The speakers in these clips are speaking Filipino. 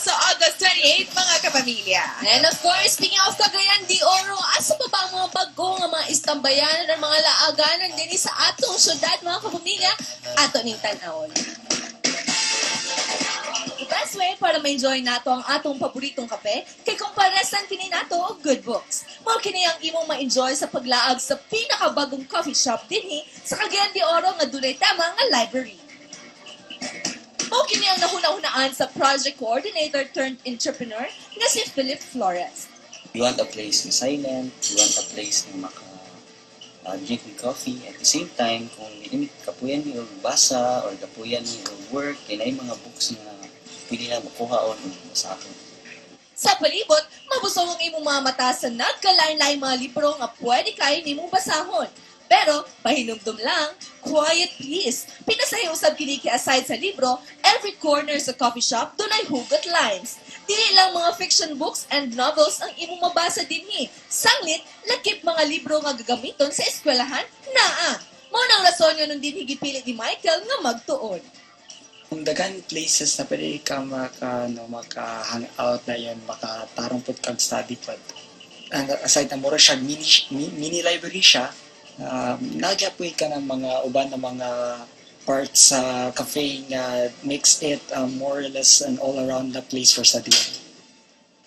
sa August 28, mga kapamilya. And of course, speaking of Cagayan de Oro, asa pa ba ang mga bago nga mga istambayanan ng mga laaganan din sa atong syudad, mga kapamilya, ato ning tanawon. The best way para ma-enjoy nato ang atong paboritong kape, kay kumparesan kini nato og good books. Mao kini ang imong ma-enjoy sa paglaag sa pinakabagong coffee shop dinhi sa Cagayan de Oro nga dunay tama nga library. Mao kini ang nahuna-hunaan sa project coordinator turned entrepreneur nga si Philip Flores. You want a place na silent, you want a place na drink ng coffee. At the same time, kung kapuyan niyo basa or kapuyan niyo work, kaya na yung mga books na pwede na makuha o masakot. Sa palibot, mabusog ang imong mga mata sa nagkalain-lain mga libro nga pwede kayo nimong basahon. Pero, pahinumdum lang, quiet please. Pinasahi-usab kini kay aside sa libro, every corner sa coffee shop dunay hugot lines. Dili lang mga fiction books and novels ang imong mabasa dinhi. Sanglit, lakip mga libro nga gagamiton sa eskwelahan, naa. Mao nang rason nga nung dinhi gipili ni Michael nga magtuon. Kung dagan places na pwede ka maka-hangout na yun, makatarong po kag study pod. Aside na mura siya, mini library siya, nagyapoy ka ng mga uban na mga parts sa cafe nga makes it more or less an all-around the place for study.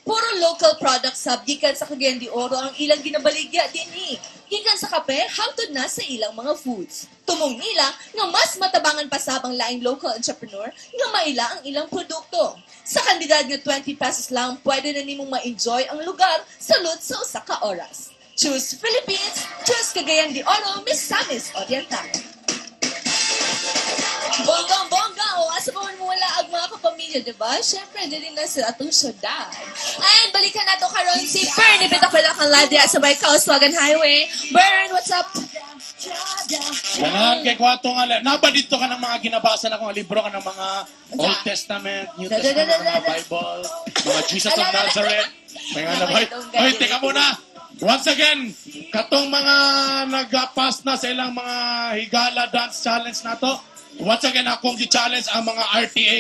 Puro local products gikan sa Cagayan de Oro ang ilang ginabaligya dinhi. Gikan sa kape, hangtod na sa ilang mga foods. Tumong nila nga mas matabangan pa sabang laing local entrepreneur nga maila ang ilang produkto. Sa kandidad nga 20 pesos lang, pwede na nimong ma-enjoy ang lugar sa lut sa usa ka oras. Choose Philippines, choose Cagayan de Oro, Miss Samis Oriental. Bonggang-bongga, o asa pa man mo wala ang mga kapamilya, diba? Siyempre, dili na sa atong syudad. And balikan nato karon si Bern, ipito ko lang ang ladya sa may Kauswagan Highway. Bern, what's up? Yan, kay Kwato nga. Naba dito ka ng mga ginabasa na kung libro ka ng mga Old Testament, New Testament, mga Bible, mga Jesus of Nazareth. Mga Bible. Hoy, teka muna. Once again, katong mga nag-pass na sa ilang mga higala dance challenge na to, once again, akong gi-challenge ang mga RTA.